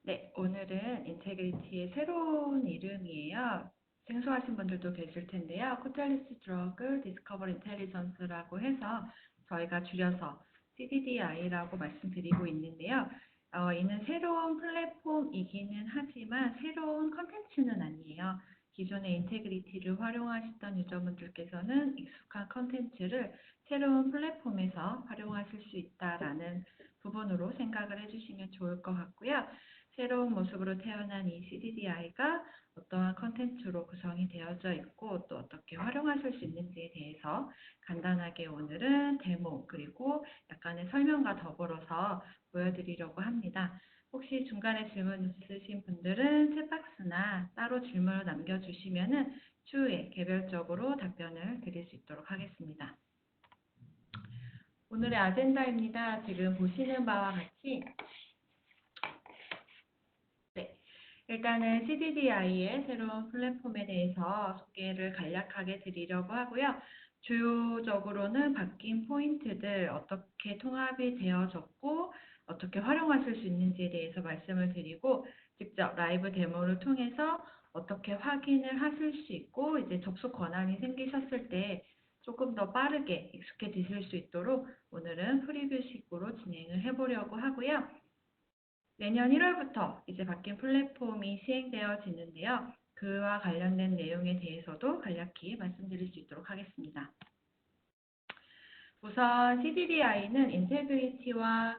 네, 오늘은 인테그리티의 새로운 이름이에요. 생소하신 분들도 계실 텐데요. 코텔리스 드러그 디스커버 인텔리전스라고 해서 저희가 줄여서 CDDI라고 말씀드리고 있는데요. 이는 새로운 플랫폼이기는 하지만 새로운 컨텐츠는 아니에요. 기존의 인테그리티를 활용하시던 유저분들께서는 익숙한 컨텐츠를 새로운 플랫폼에서 활용하실 수 있다라는 부분으로 생각을 해주시면 좋을 것 같고요. 새로운 모습으로 태어난 이 CDDI가 어떠한 컨텐츠로 구성이 되어져 있고 또 어떻게 활용하실 수 있는지에 대해서 간단하게 오늘은 데모 그리고 약간의 설명과 더불어서 보여드리려고 합니다. 혹시 중간에 질문 있으신 분들은 챗박스나 따로 질문을 남겨주시면 추후에 개별적으로 답변을 드릴 수 있도록 하겠습니다. 오늘의 아젠다입니다. 지금 보시는 바와 같이 일단은 CDDI의 새로운 플랫폼에 대해서 소개를 간략하게 드리려고 하고요. 주요적으로는 바뀐 포인트들, 어떻게 통합이 되어졌고 어떻게 활용하실 수 있는지에 대해서 말씀을 드리고 직접 라이브 데모를 통해서 어떻게 확인을 하실 수 있고 이제 접속 권한이 생기셨을 때 조금 더 빠르게 익숙해지실 수 있도록 오늘은 프리뷰식으로 진행을 해보려고 하고요. 내년 1월부터 이제 바뀐 플랫폼이 시행되어지는데요. 그와 관련된 내용에 대해서도 간략히 말씀드릴 수 있도록 하겠습니다. 우선 CDDI는 인테그리티와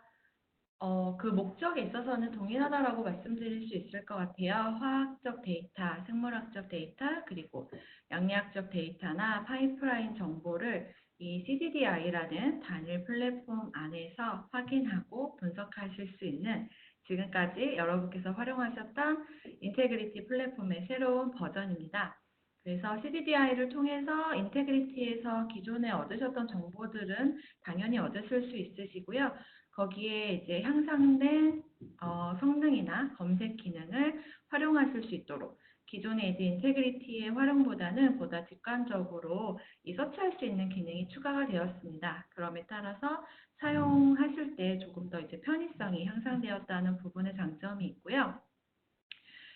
그 목적에 있어서는 동일하다라고 말씀드릴 수 있을 것 같아요. 화학적 데이터, 생물학적 데이터, 그리고 양리학적 데이터나 파이프라인 정보를 이 CDDI라는 단일 플랫폼 안에서 확인하고 분석하실 수 있는 지금까지 여러분께서 활용하셨던 인테그리티 플랫폼의 새로운 버전입니다. 그래서 CDDI를 통해서 인테그리티에서 기존에 얻으셨던 정보들은 당연히 얻으실 수 있으시고요. 거기에 이제 향상된 성능이나 검색 기능을 활용하실 수 있도록 기존의 이제 인테그리티의 활용보다는 보다 직관적으로 이 서치할 수 있는 기능이 추가가 되었습니다. 그럼에 따라서 사용하실 때 조금 더 이제 편의성이 향상되었다는 부분의 장점이 있고요.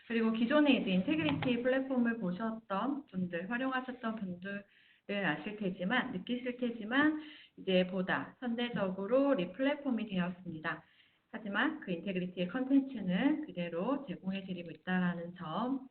그리고 기존에 이제 인테그리티 플랫폼을 보셨던 분들, 활용하셨던 분들은 아실 테지만, 느끼실 테지만, 이제 보다 현대적으로 리플랫폼이 되었습니다. 하지만 그 인테그리티의 컨텐츠는 그대로 제공해드리고 있다는 점,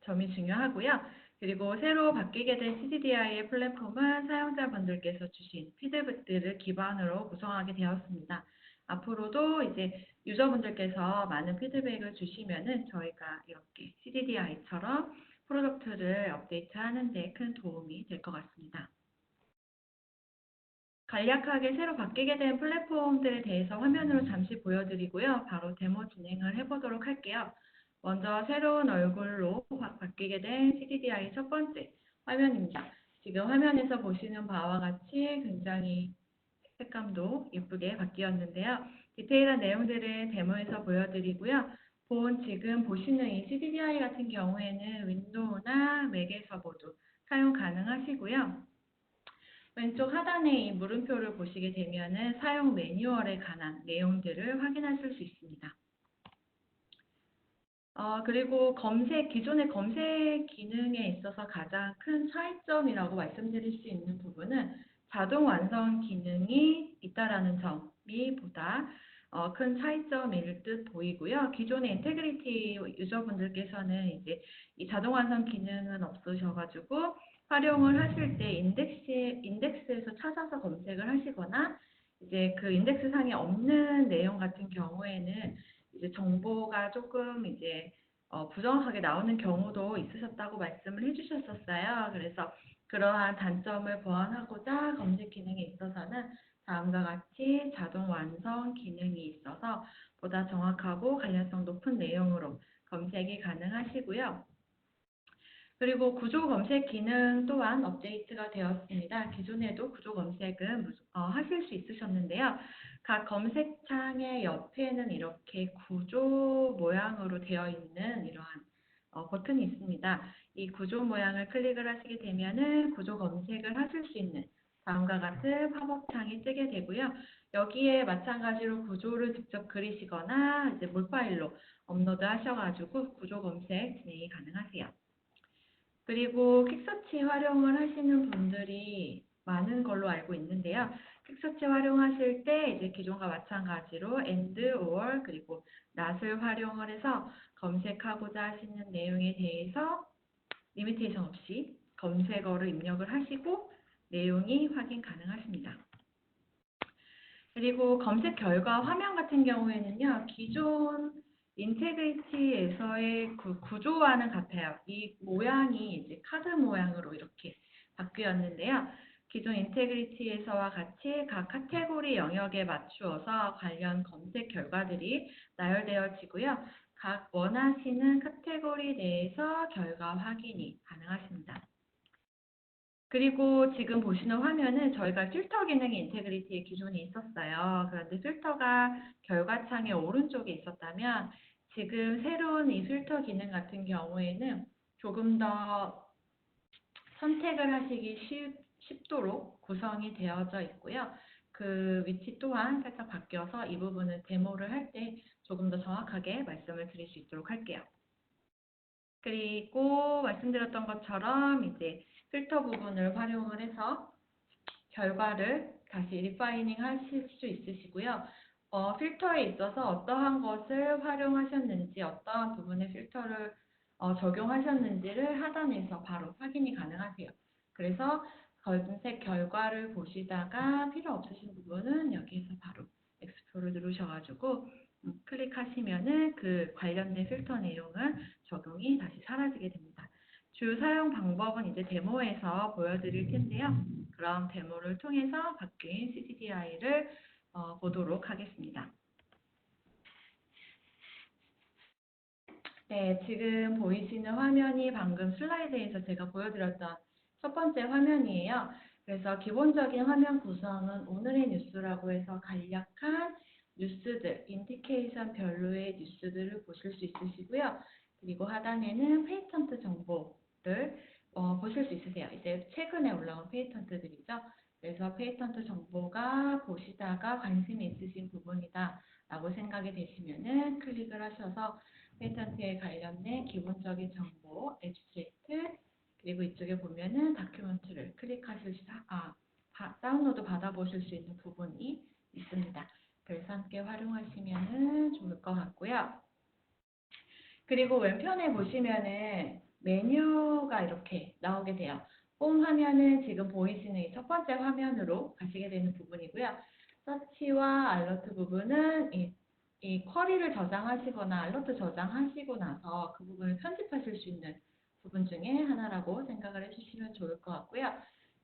점이 중요하고요. 그리고 새로 바뀌게 된 CDDI의 플랫폼은 사용자분들께서 주신 피드백들을 기반으로 구성하게 되었습니다. 앞으로도 이제 유저분들께서 많은 피드백을 주시면은 저희가 이렇게 CDDI처럼 프로덕트를 업데이트하는 데 큰 도움이 될 것 같습니다. 간략하게 새로 바뀌게 된 플랫폼들에 대해서 화면으로 잠시 보여드리고요. 바로 데모 진행을 해보도록 할게요. 먼저 새로운 얼굴로 바뀌게 된 CDDI 첫 번째 화면입니다. 지금 화면에서 보시는 바와 같이 굉장히 색감도 예쁘게 바뀌었는데요. 디테일한 내용들을 데모에서 보여드리고요. 지금 보시는 이 CDDI 같은 경우에는 윈도우나 맥에서 모두 사용 가능하시고요. 왼쪽 하단에 이 물음표를 보시게 되면은 사용 매뉴얼에 관한 내용들을 확인하실 수 있습니다. 그리고 기존의 검색 기능에 있어서 가장 큰 차이점이라고 말씀드릴 수 있는 부분은 자동 완성 기능이 있다라는 점이 보다 큰 차이점일 듯 보이고요. 기존의 인테그리티 유저분들께서는 이제 이 자동 완성 기능은 없으셔가지고 활용을 하실 때 인덱스에서 찾아서 검색을 하시거나 이제 그 인덱스 상에 없는 내용 같은 경우에는 이제 정보가 조금 이제 부정확하게 나오는 경우도 있으셨다고 말씀을 해주셨었어요. 그래서 그러한 단점을 보완하고자 검색 기능에 있어서는 다음과 같이 자동 완성 기능이 있어서 보다 정확하고 관련성 높은 내용으로 검색이 가능하시고요. 그리고 구조 검색 기능 또한 업데이트가 되었습니다. 기존에도 구조 검색은 하실 수 있으셨는데요. 각 검색창의 옆에는 이렇게 구조 모양으로 되어 있는 이러한 버튼이 있습니다. 이 구조 모양을 클릭을 하시게 되면은 구조 검색을 하실 수 있는 다음과 같은 팝업창이 뜨게 되고요. 여기에 마찬가지로 구조를 직접 그리시거나 이제 몰파일로 업로드 하셔가지고 구조 검색 진행이 가능하세요. 그리고 퀵서치 활용을 하시는 분들이 많은 걸로 알고 있는데요. 퀵서치 활용하실 때 이제 기존과 마찬가지로 and, or, 그리고 not을 활용을 해서 검색하고자 하시는 내용에 대해서 리미테이션 없이 검색어를 입력을 하시고 내용이 확인 가능하십니다. 그리고 검색 결과 화면 같은 경우에는요, 기존 인테그리티에서의 그 구조와는 같아요. 이 모양이 이제 카드 모양으로 이렇게 바뀌었는데요. 기존 인테그리티에서와 같이 각 카테고리 영역에 맞추어서 관련 검색 결과들이 나열되어지고요. 각 원하시는 카테고리 내에서 결과 확인이 가능하십니다. 그리고 지금 보시는 화면은 저희가 필터 기능이 인테그리티에 기존에 있었어요. 그런데 필터가 결과창의 오른쪽에 있었다면 지금 새로운 이 필터 기능 같은 경우에는 조금 더 선택을 하시기 쉽도록 구성이 되어져 있고요. 그 위치 또한 살짝 바뀌어서 이 부분은 데모를 할 때 조금 더 정확하게 말씀을 드릴 수 있도록 할게요. 그리고 말씀드렸던 것처럼 이제 필터 부분을 활용을 해서 결과를 다시 리파이닝 하실 수 있으시고요. 필터에 있어서 어떠한 것을 활용하셨는지, 어떠한 부분에 필터를 적용하셨는지를 하단에서 바로 확인이 가능하세요. 그래서 검색 결과를 보시다가 필요 없으신 부분은 여기에서 바로 엑스포를 누르셔가지고 클릭하시면은 그 관련된 필터 내용은 적용이 다시 사라지게 됩니다. 주요 사용 방법은 이제 데모에서 보여드릴 텐데요. 그럼 데모를 통해서 바뀐 CDDI를 보도록 하겠습니다. 네, 지금 보이시는 화면이 방금 슬라이드에서 제가 보여드렸던 첫 번째 화면이에요. 그래서 기본적인 화면 구성은 오늘의 뉴스라고 해서 간략한 뉴스들, 인디케이션 별로의 뉴스들을 보실 수 있으시고요. 그리고 하단에는 페이턴트 정보를 보실 수 있으세요. 이제 최근에 올라온 페이턴트들이죠. 그래서 페이턴트 정보가 보시다가 관심이 있으신 부분이다 라고 생각이 되시면은 클릭을 하셔서 페이턴트에 관련된 기본적인 정보, 앱스트랙트, 그리고 이쪽에 보면은 다큐멘트를 클릭하실 수, 다운로드 받아보실 수 있는 부분이 있습니다. 그래서 함께 활용하시면 좋을 것 같고요. 그리고 왼편에 보시면은 메뉴가 이렇게 나오게 돼요. 홈 화면은 지금 보이시는 이 첫 번째 화면으로 가시게 되는 부분이고요. 서치와 알러트 부분은 이 쿼리를 저장하시거나 알러트 저장하시고 나서 그 부분을 편집하실 수 있는 부분 중에 하나라고 생각을 해주시면 좋을 것 같고요.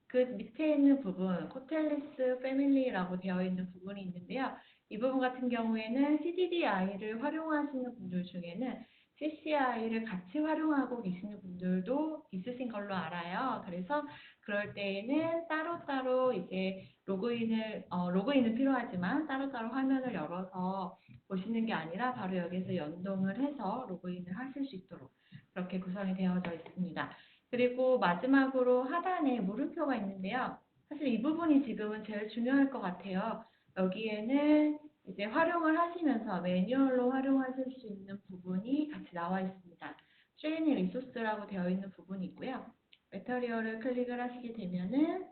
그 밑에 있는 부분, 코텔리스 패밀리라고 되어 있는 부분이 있는데요. 이 부분 같은 경우에는 CDDI를 활용하시는 분들 중에는 CCI를 같이 활용하고 계시는 분들도 있으신 걸로 알아요. 그래서 그럴 때에는 따로따로 이제 로그인은 필요하지만 따로따로 화면을 열어서 보시는 게 아니라 바로 여기서 연동을 해서 로그인을 하실 수 있도록 그렇게 구성이 되어져 있습니다. 그리고 마지막으로 하단에 물음표가 있는데요. 사실 이 부분이 지금은 제일 중요할 것 같아요. 여기에는 이제 활용을 하시면서 매뉴얼로 활용하실 수 있는 부분이 같이 나와 있습니다. 트레이닝 리소스라고 되어 있는 부분이 있고요. 매터리얼을 클릭을 하시게 되면은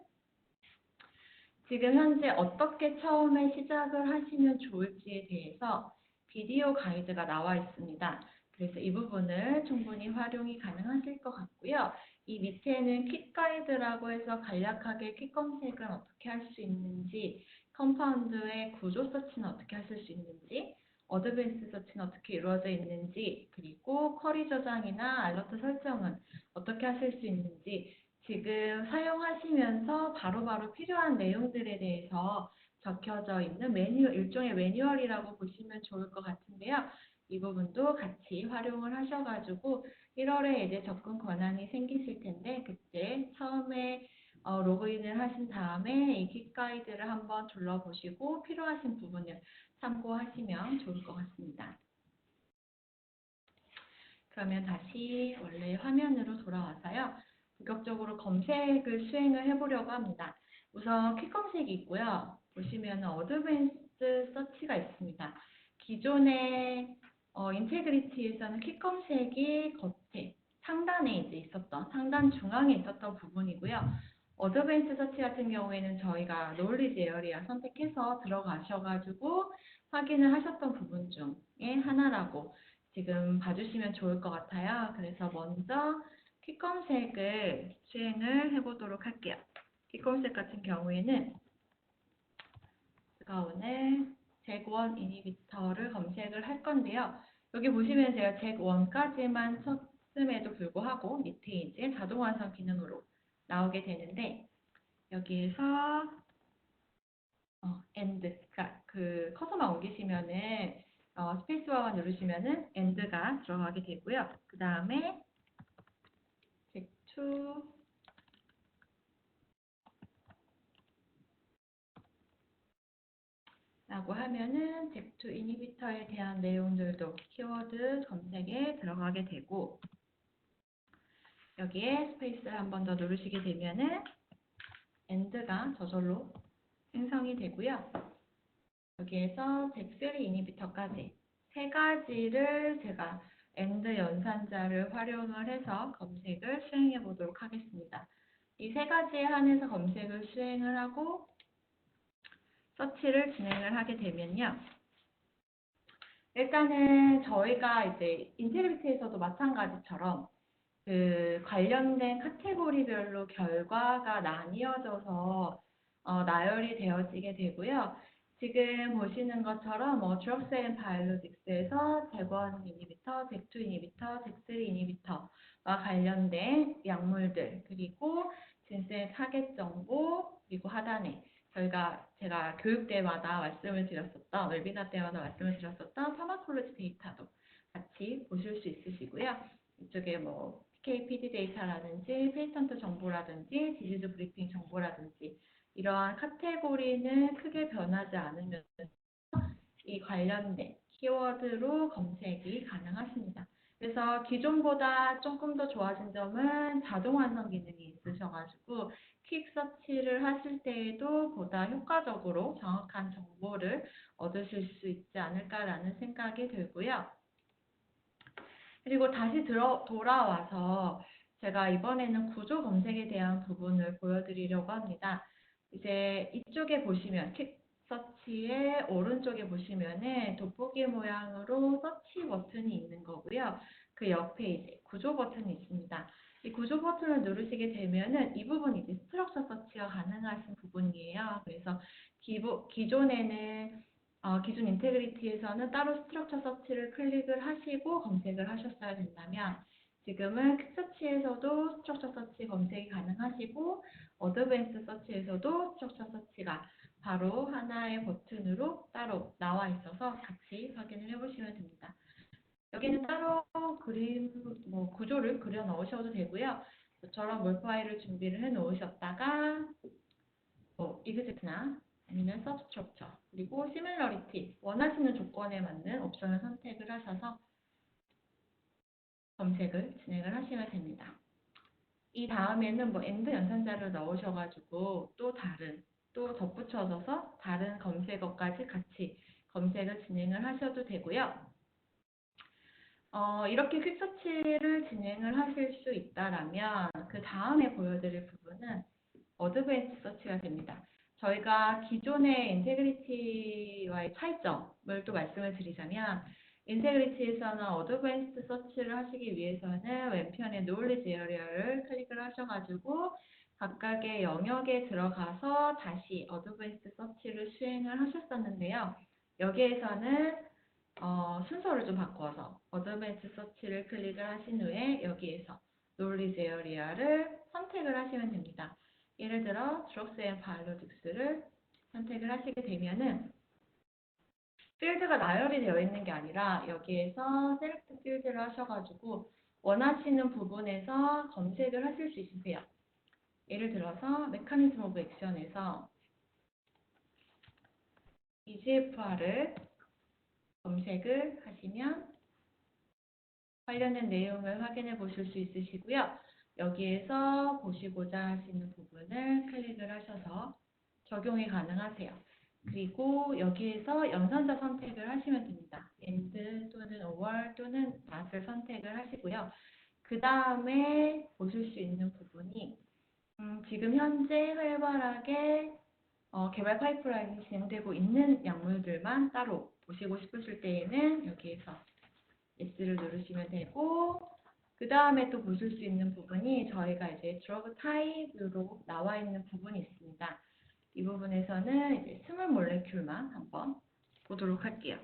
지금 현재 어떻게 처음에 시작을 하시면 좋을지에 대해서 비디오 가이드가 나와 있습니다. 그래서 이 부분을 충분히 활용이 가능하실 것 같고요. 이 밑에는 퀵 가이드라고 해서 간략하게 퀵 검색은 어떻게 할 수 있는지, 컴파운드의 구조 서치는 어떻게 하실 수 있는지, 어드밴스 서치는 어떻게 이루어져 있는지, 그리고 쿼리 저장이나 알러트 설정은 어떻게 하실 수 있는지 지금 사용하시면서 바로바로 필요한 내용들에 대해서 적혀져 있는 일종의 매뉴얼이라고 보시면 좋을 것 같은데요. 이 부분도 같이 활용을 하셔가지고 1월에 이제 접근 권한이 생기실 텐데 그때 처음에 로그인을 하신 다음에 이 퀵 가이드를 한번 둘러보시고 필요하신 부분을 참고하시면 좋을 것 같습니다. 그러면 다시 원래 화면으로 돌아와서요. 본격적으로 검색을 수행을 해보려고 합니다. 우선 퀵 검색이 있고요. 보시면 어드밴스드 서치가 있습니다. 기존의 인테그리티에서는 퀵 검색이 겉에 상단에 이제 있었던 상단 중앙에 있었던 부분이고요. 어드밴스 서치 같은 경우에는 저희가 노을리지 에어리아 선택해서 들어가셔가지고 확인을 하셨던 부분 중에 하나라고 지금 봐주시면 좋을 것 같아요. 그래서 먼저 퀵 검색을 수행을 해보도록 할게요. 퀵 검색 같은 경우에는 제가 오늘 잭1 이니비터를 검색을 할 건데요. 여기 보시면 제가 잭1까지만 쳤음에도 불구하고 밑에 이제 자동 완성 기능으로 나오게 되는데 여기에서 end, 그러니까 그 커서만 옮기시면은 스페이스바만 누르시면은 end가 들어가게 되고요. 그 다음에 잭2 라고 하면은 잭2 이니비터에 대한 내용들도 키워드 검색에 들어가게 되고 여기에 스페이스를 한 번 더 누르시게 되면은 end가 저절로 생성이 되고요. 여기에서 잭3 이니비터까지 세 가지를 제가 end 연산자를 활용을 해서 검색을 수행해 보도록 하겠습니다. 이 세 가지에 한해서 검색을 수행을 하고 서치를 진행을 하게 되면요. 일단은 저희가 이제 인테그리티에서도 마찬가지처럼 그 관련된 카테고리별로 결과가 나뉘어져서 나열이 되어지게 되고요. 지금 보시는 것처럼 드럭스 앤 바이오로직스에서 잭1 이니비터, 잭2 이니비터, 잭3 이니비터와 관련된 약물들 그리고 진세 타겟 정보 그리고 하단에 제가 교육 때마다 말씀을 드렸었던 웨비나 때마다 말씀을 드렸었던 파마콜로지 데이터도 같이 보실 수 있으시고요. 이쪽에 뭐 PK/PD 데이터라든지 페이턴트 정보라든지 디지즈 브리핑 정보라든지 이러한 카테고리는 크게 변하지 않으면서 이 관련된 키워드로 검색이 가능하십니다. 그래서 기존보다 조금 더 좋아진 점은 자동 완성 기능이 있으셔가지고 퀵 서치를 하실 때에도 보다 효과적으로 정확한 정보를 얻으실 수 있지 않을까라는 생각이 들고요. 그리고 다시 돌아와서 제가 이번에는 구조 검색에 대한 부분을 보여드리려고 합니다. 이제 이쪽에 보시면 퀵 서치의 오른쪽에 보시면은 돋보기 모양으로 서치 버튼이 있는 거고요. 그 옆에 이제 구조 버튼이 있습니다. 이 구조 버튼을 누르시게 되면은 이 부분이 이제 스트럭처 서치가 가능하신 부분이에요. 그래서 기존에는 기존 인테그리티에서는 따로 스트럭처 서치를 클릭을 하시고 검색을 하셨어야 된다면 지금은 퀵 서치에서도 스트럭처 서치 검색이 가능하시고 어드밴스 서치에서도 스트럭처 서치가 바로 하나의 버튼으로 따로 나와 있어서 같이 확인을 해보시면 됩니다. 여기는 따로 구조를 그려 넣으셔도 되고요. 저처럼 몰 파일을 준비를 해 놓으셨다가 EXIT나 아니면 서브스트럭처 그리고 시밀러리티 원하시는 조건에 맞는 옵션을 선택을 하셔서 검색을 진행을 하시면 됩니다. 이 다음에는 end 연산자를 넣으셔가지고 또 덧붙여져서 다른 검색어까지 같이 검색을 진행을 하셔도 되고요. 이렇게 퀵서치를 진행을 하실 수 있다라면 그 다음에 보여드릴 부분은 어드밴스 서치가 됩니다. 저희가 기존의 인테그리티와의 차이점을 또 말씀을 드리자면 인테그리티에서는 어드밴스 서치를 하시기 위해서는 왼편에 노을리지 에어리어를 클릭을 하셔가지고 각각의 영역에 들어가서 다시 어드밴스 서치를 수행을 하셨었는데요. 여기에서는 순서를 좀 바꿔서 어드밴스 서치를 클릭을 하신 후에 여기에서 노을리지 에어리어를 선택을 하시면 됩니다. 예를 들어 드럭스 앤 바이오로직스를 선택을 하시게 되면은 필드가 나열이 되어 있는 게 아니라 여기에서 셀렉트 필드를 하셔가지고 원하시는 부분에서 검색을 하실 수 있으세요. 예를 들어서 메커니즘 오브 액션에서 EGFR을 검색을 하시면 관련된 내용을 확인해 보실 수 있으시고요. 여기에서 보시고자 하시는 부분을 클릭을 하셔서 적용이 가능하세요. 그리고 여기에서 연산자 선택을 하시면 됩니다. and 또는 or 또는 not을 선택을 하시고요. 그 다음에 보실 수 있는 부분이 지금 현재 활발하게 개발 파이프라인이 진행되고 있는 약물들만 따로 보시고 싶으실 때에는 여기에서 S를 누르시면 되고, 그 다음에 또 보실 수 있는 부분이 저희가 이제 드러그 타입으로 나와 있는 부분이 있습니다. 이 부분에서는 이제 스몰 몰레큘만 한번 보도록 할게요.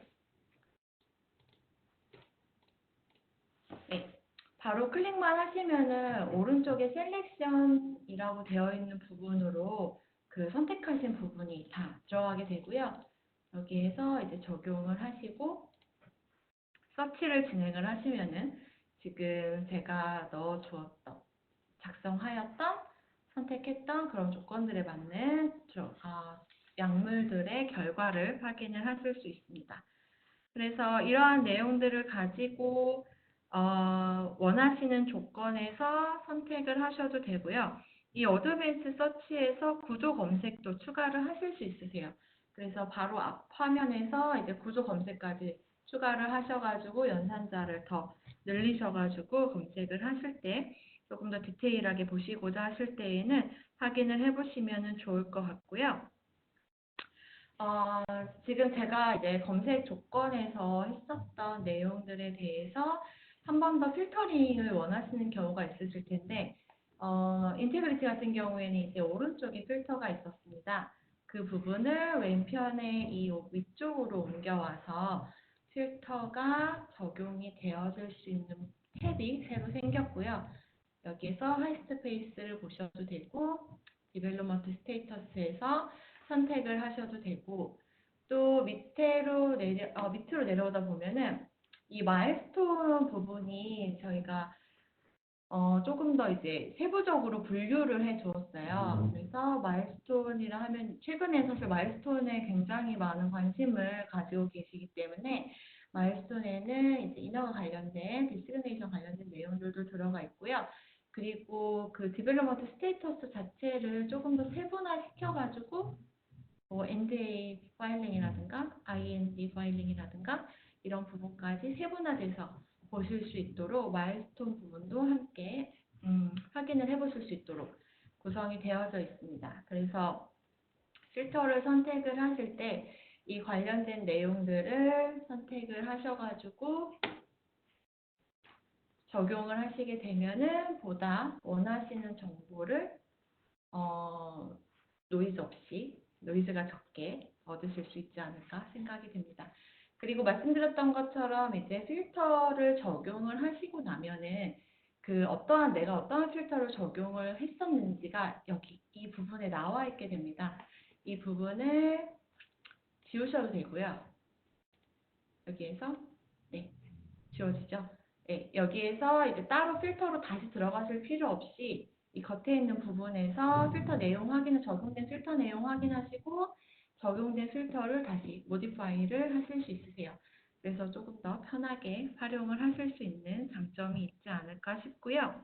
네, 바로 클릭만 하시면은 오른쪽에 셀렉션이라고 되어 있는 부분으로 그 선택하신 부분이 다 들어가게 되고요. 여기에서 이제 적용을 하시고 서치를 진행을 하시면은 지금 제가 넣어 주었던 작성하였던 선택했던 그런 조건들에 맞는 약물들의 결과를 확인을 하실 수 있습니다. 그래서 이러한 내용들을 가지고 원하시는 조건에서 선택을 하셔도 되고요. 이 어드밴스 서치에서 구조 검색도 추가를 하실 수 있으세요. 그래서 바로 앞 화면에서 이제 구조 검색까지 추가를 하셔가지고 연산자를 더 늘리셔가지고 검색을 하실 때 조금 더 디테일하게 보시고자 하실 때에는 확인을 해보시면 좋을 것 같고요. 지금 제가 이제 검색 조건에서 했었던 내용들에 대해서 한 번 더 필터링을 원하시는 경우가 있으실 텐데, 인테그리티 같은 경우에는 이제 오른쪽에 필터가 있었습니다. 그 부분을 왼편에 이 위쪽으로 옮겨와서 필터가 적용이 되어질 수 있는 탭이 새로 생겼고요. 여기에서 하이스페이스를 보셔도 되고, 디벨로먼트 스테이터스에서 선택을 하셔도 되고, 또 밑으로 내려오다 보면은 이 마일스톤 부분이 저희가 조금 더 이제 세부적으로 분류를 해 주었어요. 그래서 마일스톤이라 하면 최근에 사실 마일스톤에 굉장히 많은 관심을 가지고 계시기 때문에 마일스톤에는 이제 인허가 관련된 디시그네이션 관련된 내용들도 들어가 있고요. 그리고 그 디벨로먼트 스테이터스 자체를 조금 더 세분화시켜가지고 NDA 파일링이라든가 IND 파일링이라든가 이런 부분까지 세분화돼서 보실 수 있도록 마일스톤 부분도 함께 확인을 해보실 수 있도록 구성이 되어져 있습니다. 그래서 필터를 선택을 하실 때 이 관련된 내용들을 선택을 하셔가지고 적용을 하시게 되면은 보다 원하시는 정보를 노이즈 없이, 노이즈가 적게 얻으실 수 있지 않을까 생각이 듭니다. 그리고 말씀드렸던 것처럼 이제 필터를 적용을 하시고 나면은 내가 어떠한 필터를 적용을 했었는지가 여기 이 부분에 나와 있게 됩니다. 이 부분을 지우셔도 되고요. 여기에서 네, 지워지죠? 네, 여기에서 이제 따로 필터로 다시 들어가실 필요 없이 이 겉에 있는 부분에서 필터 내용 확인을 적용된 필터 내용 확인하시고 적용된 필터를 다시 모디파이를 하실 수 있으세요. 그래서 조금 더 편하게 활용을 하실 수 있는 장점이 있지 않을까 싶고요.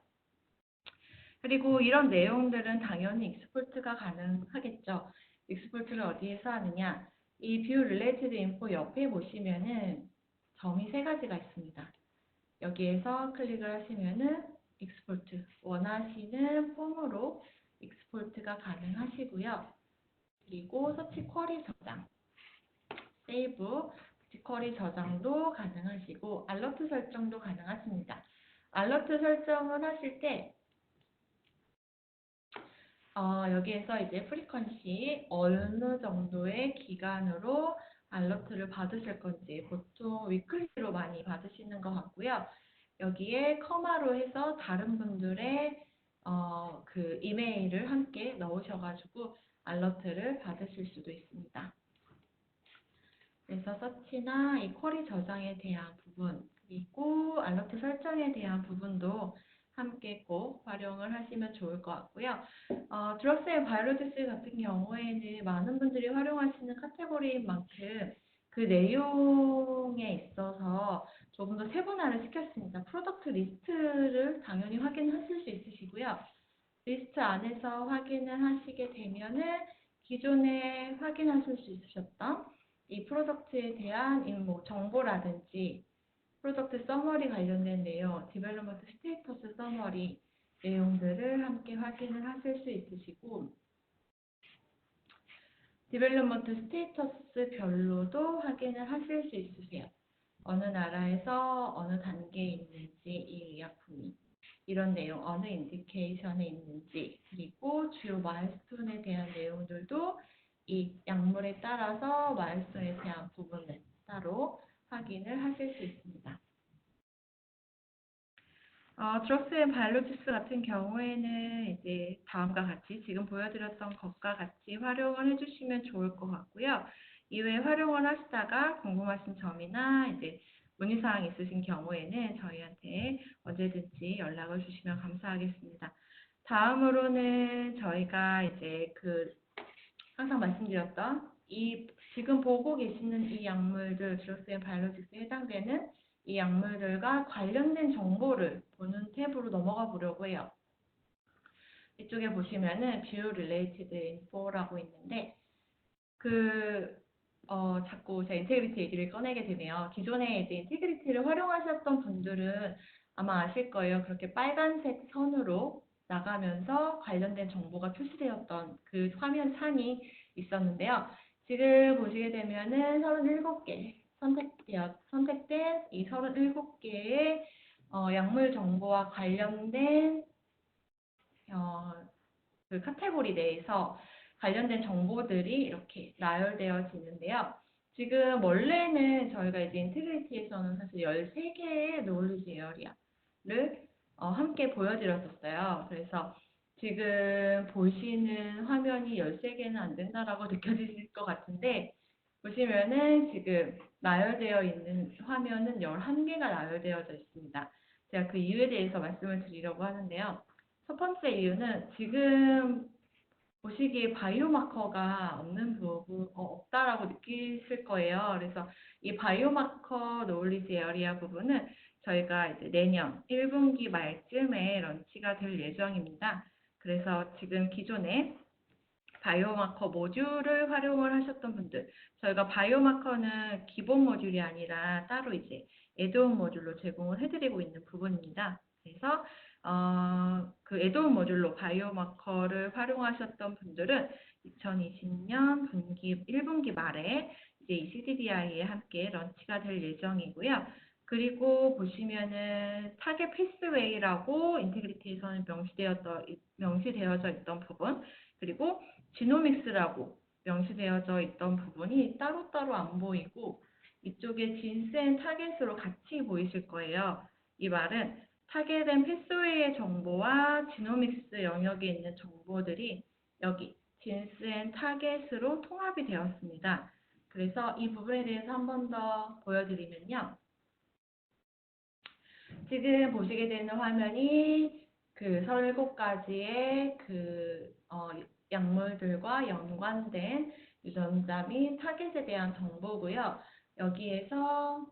그리고 이런 내용들은 당연히 익스포트가 가능하겠죠. 익스포트를 어디에서 하느냐? 이 뷰 릴레이티드 인포 옆에 보시면은 점이 세 가지가 있습니다. 여기에서 클릭을 하시면은 익스포트 원하시는 폼으로 익스포트가 가능하시고요. 그리고 서치 쿼리 저장, 세이브, 쿼리 저장도 가능하시고 알러트 설정도 가능하십니다. 알러트 설정을 하실 때 여기에서 이제 프리퀀시 어느 정도의 기간으로 알러트를 받으실 건지 보통 위클리로 많이 받으시는 것 같고요. 여기에 커마로 해서 다른 분들의 그 이메일을 함께 넣으셔가지고 알러트를 받으실 수도 있습니다. 그래서 서치나 이 쿼리 저장에 대한 부분 그리고 알러트 설정에 대한 부분도 함께 꼭 활용을 하시면 좋을 것 같고요. 드럭스 앤 바이오로직스 같은 경우에는 많은 분들이 활용하시는 카테고리인 만큼 그 내용에 있어서 조금 더 세분화를 시켰습니다. 프로덕트 리스트를 당연히 확인하실 수 있으시고요. 리스트 안에서 확인을 하시게 되면은 기존에 확인하실 수 있으셨던 이 프로덕트에 대한 정보라든지 프로덕트 서머리 관련된 내용, 디벨롭먼트 스테이터스 서머리 내용들을 함께 확인을 하실 수 있으시고, 디벨롭먼트 스테이터스 별로도 확인을 하실 수 있으세요. 어느 나라에서 어느 단계에 있는지 이 의약품이, 이런 내용, 어느 인디케이션에 있는지, 그리고 주요 마일스톤에 대한 내용들도 이 약물에 따라서 마일스톤에 대한 부분을 따로 확인을 하실 수 있습니다. 드럭스 앤 바이오로직스 같은 경우에는 이제 다음과 같이 지금 보여드렸던 것과 같이 활용을 해주시면 좋을 것 같고요. 이외에 활용을 하시다가 궁금하신 점이나 이제 문의사항 있으신 경우에는 저희한테 언제든지 연락을 주시면 감사하겠습니다. 다음으로는 저희가 이제 항상 말씀드렸던 이 지금 보고 계시는 이 약물들, 드럭스 앤 바이오로직스에 해당되는 이 약물들과 관련된 정보를 보는 탭으로 넘어가 보려고 해요. 이쪽에 보시면은 View Related Info라고 있는데, 자꾸 제가 인테그리티 얘기를 꺼내게 되네요. 기존에 이제 인테그리티를 활용하셨던 분들은 아마 아실 거예요. 그렇게 빨간색 선으로 나가면서 관련된 정보가 표시되었던 그 화면 창이 있었는데요. 지금 보시게 되면은 37개 선택된 이 37개의 약물 정보와 관련된 그 카테고리 내에서 관련된 정보들이 이렇게 나열되어지는데요. 지금 원래는 저희가 이제 인테그리티에서는 사실 13개의 노을리지 에어리아를 함께 보여드렸었어요. 그래서 지금 보시는 화면이 13개는 안 된다라고 느껴지실 것 같은데, 보시면은 지금 나열되어 있는 화면은 11개가 나열되어져 있습니다. 제가 그 이유에 대해서 말씀을 드리려고 하는데요. 첫 번째 이유는 지금 보시기에 바이오마커가 없다라고 느끼실 거예요. 그래서 이 바이오마커 노을리지 에어리아 부분은 저희가 이제 내년 1분기 말쯤에 런치가 될 예정입니다. 그래서 지금 기존에 바이오마커 모듈을 활용을 하셨던 분들, 저희가 바이오마커는 기본 모듈이 아니라 따로 이제 애드온 모듈로 제공을 해드리고 있는 부분입니다. 그래서 그 애드온 모듈로 바이오마커를 활용하셨던 분들은 2020년 1분기 말에 이제 이 CDDI에 함께 런치가 될 예정이고요. 그리고 보시면은 타겟 패스웨이라고 인테그리티에서는 명시되어져 있던 부분, 그리고 지노믹스라고 명시되어져 있던 부분이 따로따로 안 보이고 이쪽에 진센 타겟으로 같이 보이실 거예요. 이 말은 타겟된 패스웨이의 정보와 지노믹스 영역에 있는 정보들이 여기 진센 타겟으로 통합이 되었습니다. 그래서 이 부분에 대해서 한 번 더 보여드리면요. 지금 보시게 되는 화면이 그 37가지의 약물들과 연관된 유전자 및 타겟에 대한 정보고요. 여기에서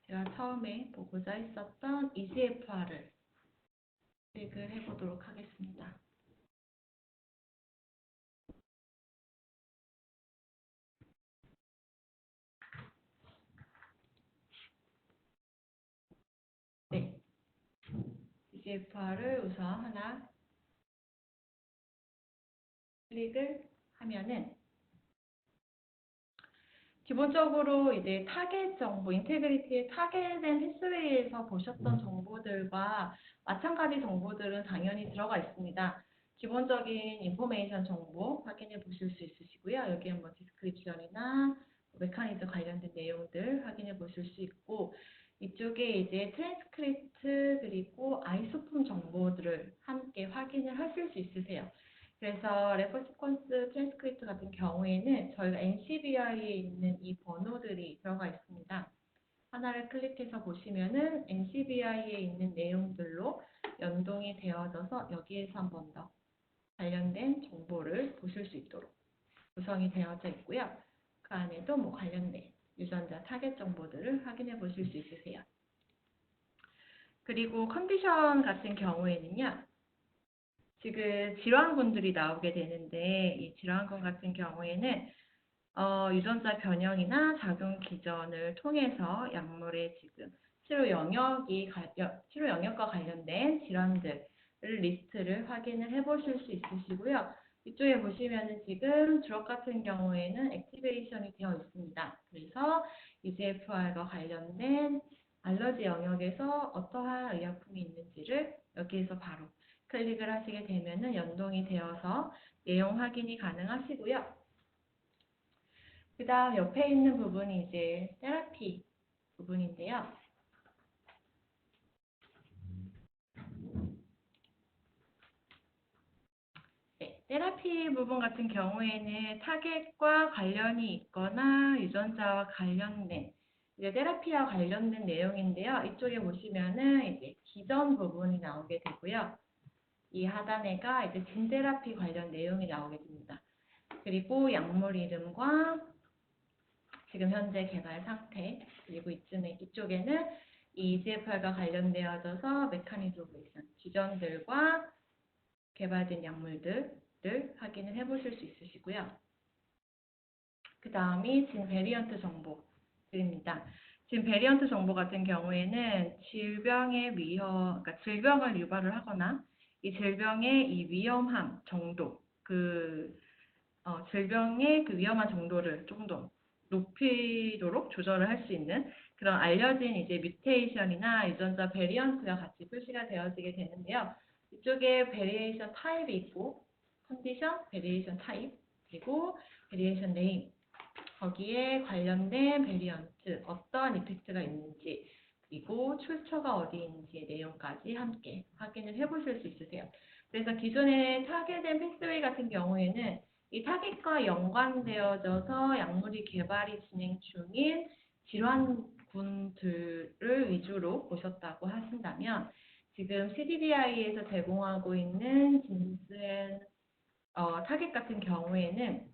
제가 처음에 보고자 했었던 EGFR을 클릭을 해보도록 하겠습니다. 네, EGFR을 우선 하나 클릭을 하면은 기본적으로 이제 타겟 정보, 인테그리티의 타겟된 패스웨이에서 보셨던 정보들과 마찬가지 정보들은 당연히 들어가 있습니다. 기본적인 인포메이션 정보 확인해 보실 수 있으시고요. 여기에 뭐 디스크립션이나 메커니즘 관련된 내용들 확인해 보실 수 있고, 이쪽에 이제 트랜스크립트 그리고 아이소폼 정보들을 함께 확인을 하실 수 있으세요. 그래서 레퍼 시퀀스 트랜스크립트 같은 경우에는 저희가 NCBI에 있는 이 번호들이 들어가 있습니다. 하나를 클릭해서 보시면은 NCBI에 있는 내용들로 연동이 되어져서 여기에서 한 번 더 관련된 정보를 보실 수 있도록 구성이 되어져 있고요. 그 안에도 뭐 관련된 유전자 타겟 정보들을 확인해 보실 수 있으세요. 그리고 컨디션 같은 경우에는요. 지금 질환군들이 나오게 되는데 이 질환군 같은 경우에는 유전자 변형이나 작용 기전을 통해서 약물의 지금 치료 영역과 관련된 질환들 리스트를 확인을 해보실 수 있으시고요. 이쪽에 보시면은 지금 드럭 같은 경우에는 액티베이션이 되어 있습니다. 그래서 EGFR과 관련된 알러지 영역에서 어떠한 의약품이 있는지를 여기에서 바로 클릭을 하시게 되면은 연동이 되어서 내용 확인이 가능하시고요. 그 다음 옆에 있는 부분이 이제 테라피 부분인데요. 네, 테라피 부분 같은 경우에는 타겟과 관련이 있거나 유전자와 관련된 이제 테라피와 관련된 내용인데요. 이쪽에 보시면은 이제 기전 부분이 나오게 되고요. 이 하단에가 이제 진 테라피 관련 내용이 나오게 됩니다. 그리고 약물 이름과 지금 현재 개발 상태, 그리고 이쪽에는 이 EGFR과 관련되어져서 메커니즘 오브 액션, 기전들과 개발된 약물들을 확인을 해보실 수 있으시고요. 그 다음이 진 베리언트 정보들입니다. 진 베리언트 정보 같은 경우에는 그러니까 질병을 유발을 하거나 이 질병의 이 위험함 정도, 질병의 그 위험한 정도를 조금 더 높이도록 조절을 할 수 있는 그런 알려진 이제 뮤테이션이나 유전자 베리언트가 같이 표시가 되어지게 되는데요. 이쪽에 베리에이션 타입이 있고 컨디션, 베리에이션 타입, 그리고 베리에이션 네임 거기에 관련된 베리언트 어떠한 이펙트가 있는지 그리고 출처가 어디인지의 내용까지 함께 확인을 해보실 수 있으세요. 그래서 기존에 타겟된 패스웨이 같은 경우에는 이 타깃과 연관되어져서 약물이 개발이 진행 중인 질환군들을 위주로 보셨다고 하신다면 지금 CDDI에서 제공하고 있는 진스앤 타깃 같은 경우에는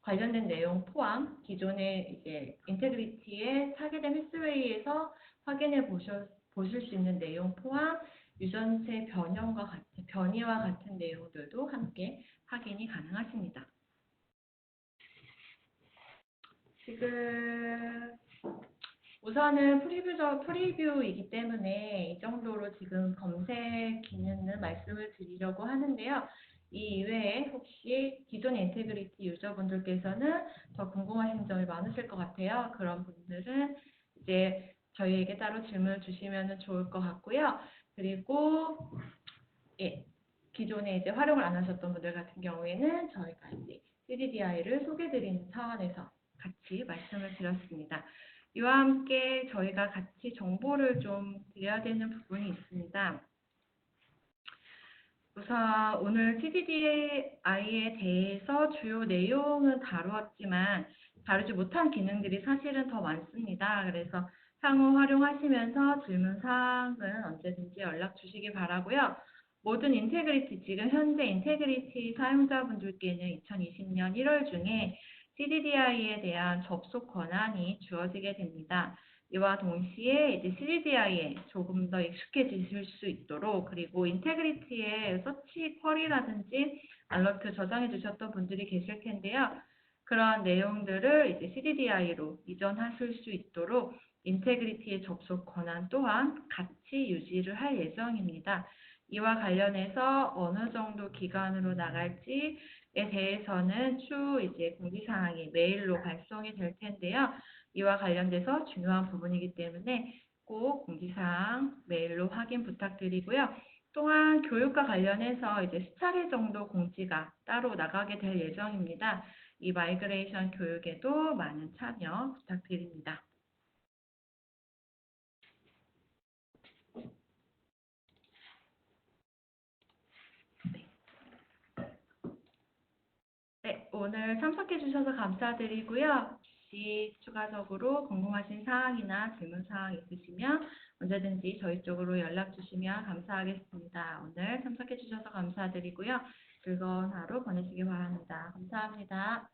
관련된 내용 포함 기존의 이제 인테그리티의 타겟된 패스웨이에서 확인해 보실 수 있는 내용 포함 유전체 변이와 같은 내용들도 함께 확인이 가능하십니다. 지금 우선은 프리뷰이기 때문에 이 정도로 지금 검색 기능을 말씀을 드리려고 하는데요. 이 이외에 혹시 기존 인테그리티 유저분들께서는 더 궁금하신 점이 많으실 것 같아요. 그런 분들은 이제 저희에게 따로 질문을 주시면 좋을 것 같고요. 그리고 예, 기존에 이제 활용을 안 하셨던 분들 같은 경우에는 저희가 이제 CDDI를 소개드리는 차원에서 같이 말씀을 드렸습니다. 이와 함께 저희가 같이 정보를 좀 드려야 되는 부분이 있습니다. 우선 오늘 CDDI에 대해서 주요 내용은 다루었지만 다루지 못한 기능들이 사실은 더 많습니다. 그래서 향후 활용하시면서 질문 사항은 언제든지 연락 주시기 바라고요. 모든 인테그리티, 지금 현재 인테그리티 사용자분들께는 2020년 1월 중에 CDDI에 대한 접속 권한이 주어지게 됩니다. 이와 동시에 이제 CDDI에 조금 더 익숙해지실 수 있도록 그리고 인테그리티의 서치 쿼리라든지 알러트 저장해 주셨던 분들이 계실 텐데요. 그러한 내용들을 이제 CDDI로 이전하실 수 있도록 인테그리티의 접속 권한 또한 같이 유지를 할 예정입니다. 이와 관련해서 어느 정도 기간으로 나갈지에 대해서는 추후 이제 공지사항이 메일로 발송이 될 텐데요. 이와 관련돼서 중요한 부분이기 때문에 꼭 공지사항 메일로 확인 부탁드리고요. 또한 교육과 관련해서 이제 수차례 정도 공지가 따로 나가게 될 예정입니다. 이 마이그레이션 교육에도 많은 참여 부탁드립니다. 네, 오늘 참석해 주셔서 감사드리고요. 혹시 추가적으로 궁금하신 사항이나 질문 사항 있으시면 언제든지 저희 쪽으로 연락 주시면 감사하겠습니다. 오늘 참석해 주셔서 감사드리고요. 즐거운 하루 보내시기 바랍니다. 감사합니다.